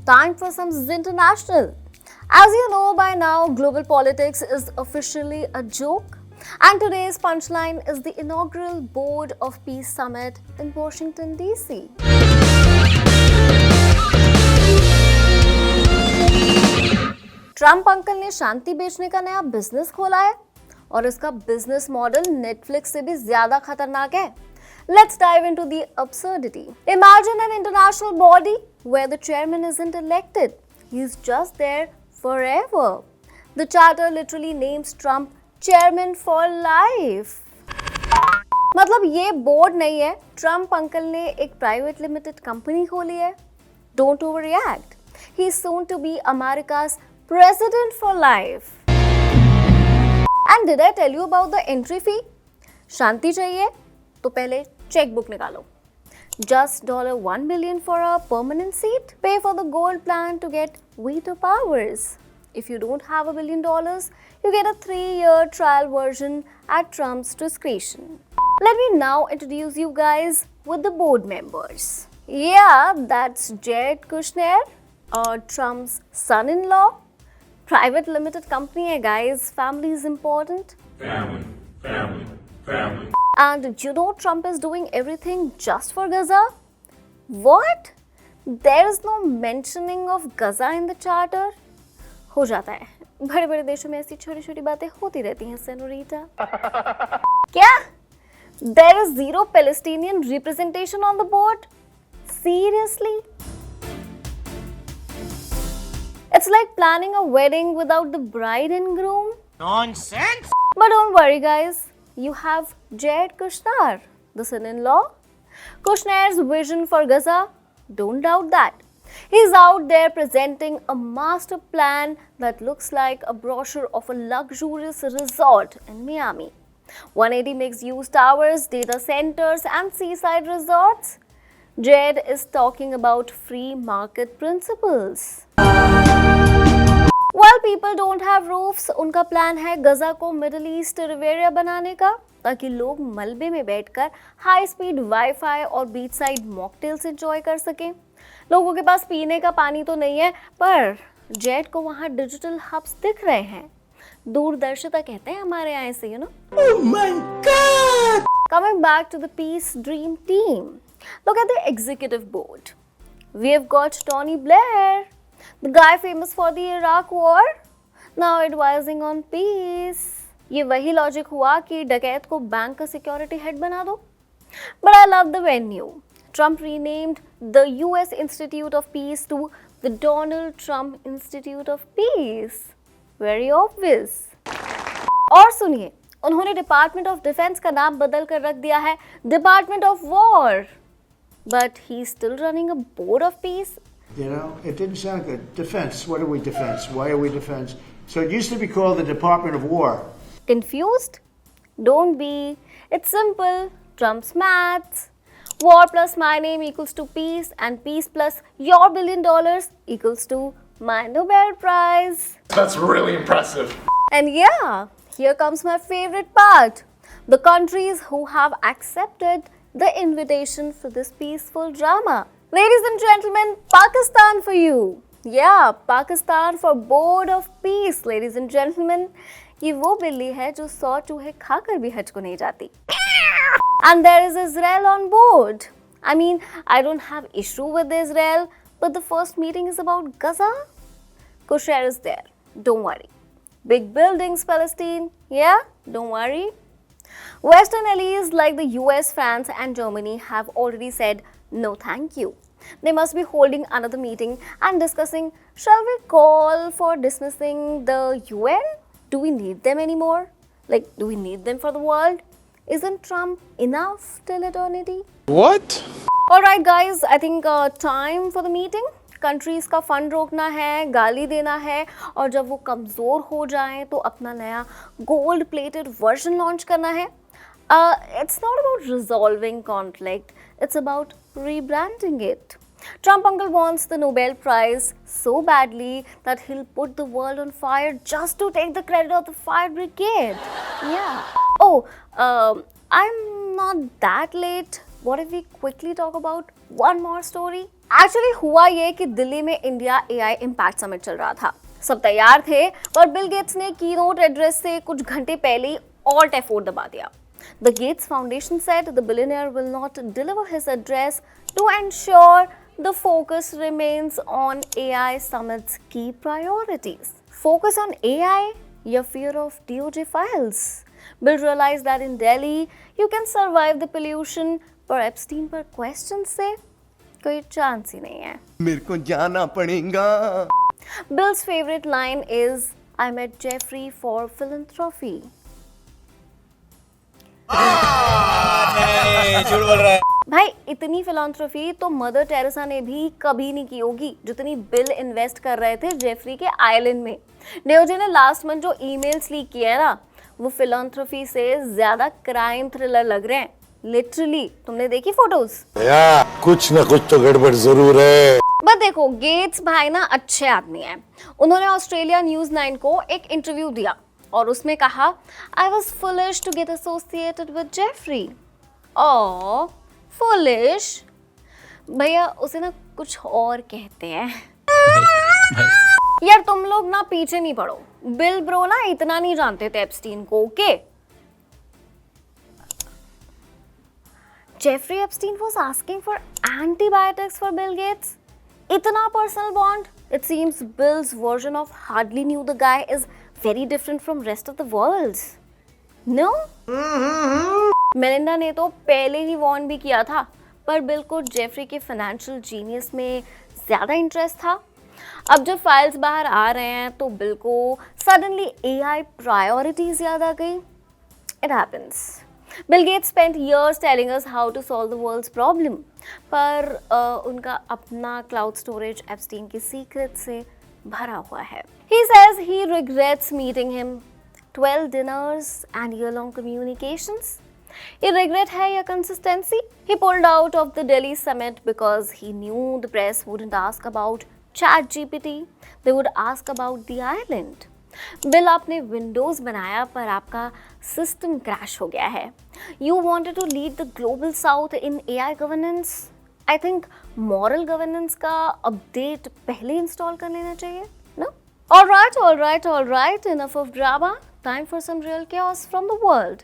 time for some international. As you know by now, global politics is officially a joke. And today's punchline is the inaugural Board of Peace Summit in Washington, D.C. Trump uncle ने शांति बेचने का नया business खोला है और इसका business model Netflix से भी ज्यादा खतरनाक है. Let's dive into the absurdity. Imagine an international body where the chairman isn't elected. He's just there forever. The charter literally names Trump chairman for life. मतलब ये बोर्ड नहीं है, ट्रम्प अंकल ने एक प्राइवेट लिमिटेड कंपनी खोली है. Don't overreact. He's soon to be America's president for life. And did I tell you about the entry fee? शांति चाहिए तो पहले चेक बुक निकालो. Just $1 billion for a permanent seat. Pay for the gold plan to get veto powers. If you don't have $1 billion, you get a 3-year trial version at Trump's discretion. Let me now introduce you guys with the board members. Yeah, that's Jared Kushner, Trump's son-in-law. Private limited company hai guys, family is important. Family. And you know Trump is doing everything just for Gaza? What? There is no mentioning of Gaza in the charter? हो जाता है. बड़े बड़े देशों में ऐसी छोटी छोटी बातें होती रहती हैं सेनोरिटा. क्या? There is zero Palestinian representation on the board? Seriously? It's like planning a wedding without the bride and groom. Nonsense! But don't worry guys, you have Jared Kushner, the son-in-law. Kushner's vision for Gaza, don't doubt that. He's out there presenting a master plan that looks like a brochure of a luxurious resort in Miami. 180 mixed-use towers, data centers and seaside resorts. Jared is talking about free market principles. While people don't have roofs, उनका plan है गजा को middle east Riviera बनाने का ताकि लोग मलबे में बैठकर हाई स्पीड वाईफाई और बीच साइड मॉकटेल्स एंजॉय कर सकें. लोगों के पास पीने का पानी तो नहीं है, पर जेट को वहाँ डिजिटल हब्स दिख रहे हैं. दूरदर्शिता कहते हैं हमारे यहाँ से, you know. Oh my God! Coming back to the peace dream team, look at the executive board. We have got Tony Blair, the guy famous for the Iraq war, now advising on peace. ये वही logic हुआ कि डकैत को bank का security head बना दो. But I love the venue. Trump renamed the US Institute of Peace to the Donald Trump Institute of Peace. Very obvious. और सुनिए, उन्होंने डिपार्टमेंट ऑफ डिफेंस का नाम बदल कर रख दिया है department of war. But he's still running a board of peace. You know, it didn't sound good. Defense. What are we defense? Why are we defense? So it used to be called the Department of War. Confused? Don't be. It's simple. Trump's maths. War plus my name equals to peace, and peace plus your $1 billion equals to my Nobel Prize. That's really impressive. And yeah, here comes my favorite part. The countries who have accepted the invitation for this peaceful drama. Ladies and gentlemen, Pakistan for you. Yeah, Pakistan for Board of Peace, ladies and gentlemen. ये वो बिल्ली है जो 100 चूहे खाकर भी हज को नहीं जाती. And there is Israel on board. I mean, I don't have issue with Israel, but the first meeting is about Gaza. Kushner is there. Don't worry. Big buildings, Palestine. Yeah, don't worry. Western allies like the US, France and Germany have already said no thank you. They must be holding another meeting and discussing, shall we call for dismissing the UN? Do we need them anymore? Like, do we need them for the world? Isn't Trump enough till eternity? What? Alright guys, I think time for the meeting. Countries का fund रोकना है, गाली देना है और जब वो कमज़ोर हो जाएं तो अपना नया गोल्ड प्लेटेड वर्जन लॉन्च करना है. It's not about resolving conflict, it's about rebranding it. Trump uncle wants the Nobel Prize so badly that he'll put the world on fire just to take the credit of the fire brigade. Yeah. Oh, I'm not that late. What if we quickly talk about one more story? Actually हुआ ये कि दिल्ली में India AI impact summit चल रहा था। सब तैयार थे, पर बिल गेट्स ने कीनोट एड्रेस से कुछ घंटे पहले ही ऑल्ट F4 दबा दिया। The Gates Foundation said the billionaire will not deliver his address to ensure the focus remains on AI summit's key priorities. Focus on AI, your fear of DOJ files. Bill realized that in Delhi, you can survive the pollution, पर Epstein पर questions से कोई chance ही नहीं है। मेरे को जाना पड़ेगा। Bill's favorite line is, I met Jeffrey for philanthropy. झूठ बोल रहा है। भाई इतनी फिलॉन्थ्रफी तो मदर टेरेसा ने भी कभी नहीं की होगी जितनी बिल इन्वेस्ट कर रहे थे जेफरी के आइलैंड में। डीओजे ने लास्ट मंथ जो ईमेल्स लीक किए हैं ना, वो फिलॉन्थ्रफी से ज्यादा क्राइम थ्रिलर लग रहे हैं। लिटरली, तुमने देखी फोटोज? कुछ ना कुछ तो गड़बड़ जरूर है। बट देखो, गेट्स भाई ना अच्छे आदमी हैं। उन्होंने ऑस्ट्रेलिया न्यूज़ 9 को एक इंटरव्यू दिया और उसमें कहा, I was foolish to get associated with Jeffrey. Oh foolish भैया, उसे ना कुछ और कहते हैं। यार तुम लोग ना पीछे नहीं पड़ो, बिल ब्रो ना इतना नहीं जानते थे एप्स्टीन को। Okay, Jeffrey Epstein was asking for antibiotics for Bill Gates. इतना personal bond. It seems Bill's version of hardly knew the guy is very different from rest of the world. No? Melinda ने तो पहले ही Warne भी किया था, पर bill को Jeffrey के फाइनेंशियल जीनियस में ज़्यादा इंटरेस्ट था। अब जब फाइल्स बाहर आ रहे हैं तो बिल को सडनली एआई प्रायोरिटीज याद आ गई। It happens. Bill Gates spent years telling us how to solve the world's problem, पर उनका अपना क्लाउड स्टोरेज एप्स्टीन की सीक्रेट से भरा हुआ है। He says he regrets meeting him, 12 dinners and year-long communications. ये regret है या consistency? He pulled out of the Delhi summit because he knew the press wouldn't ask about ChatGPT, they would ask about the island. Bill आपने Windows बनाया पर आपका system crash हो गया है। You wanted to lead the global south in AI governance. I think moral governance का update पहले install कर लेना चाहिए ना। Alright, enough of drama, time for some real chaos from the world.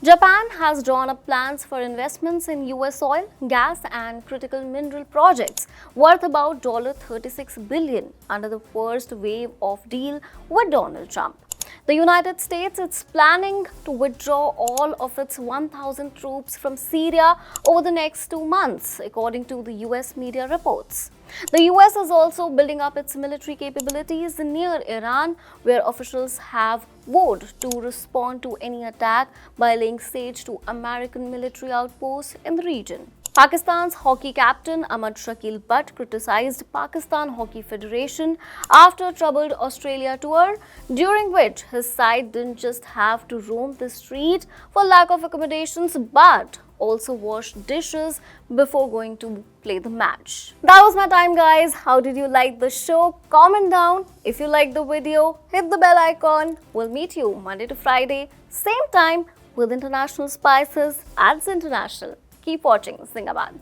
Japan has drawn up plans for investments in US oil, gas and critical mineral projects worth about $36 billion under the first wave of deal with Donald Trump. The United States is planning to withdraw all of its 1,000 troops from Syria over the next 2 months, according to the US media reports. The US is also building up its military capabilities near Iran, where officials have vowed to respond to any attack by laying siege to American military outposts in the region. Pakistan's hockey captain Ahmad Shakil Butt criticized Pakistan Hockey Federation after a troubled Australia tour, during which his side didn't just have to roam the street for lack of accommodations, but also wash dishes before going to play the match. That was my time, guys. How did you like the show? Comment down. If you liked the video, hit the bell icon. We'll meet you Monday to Friday, same time with International Spices at International. Keep watching Singapore.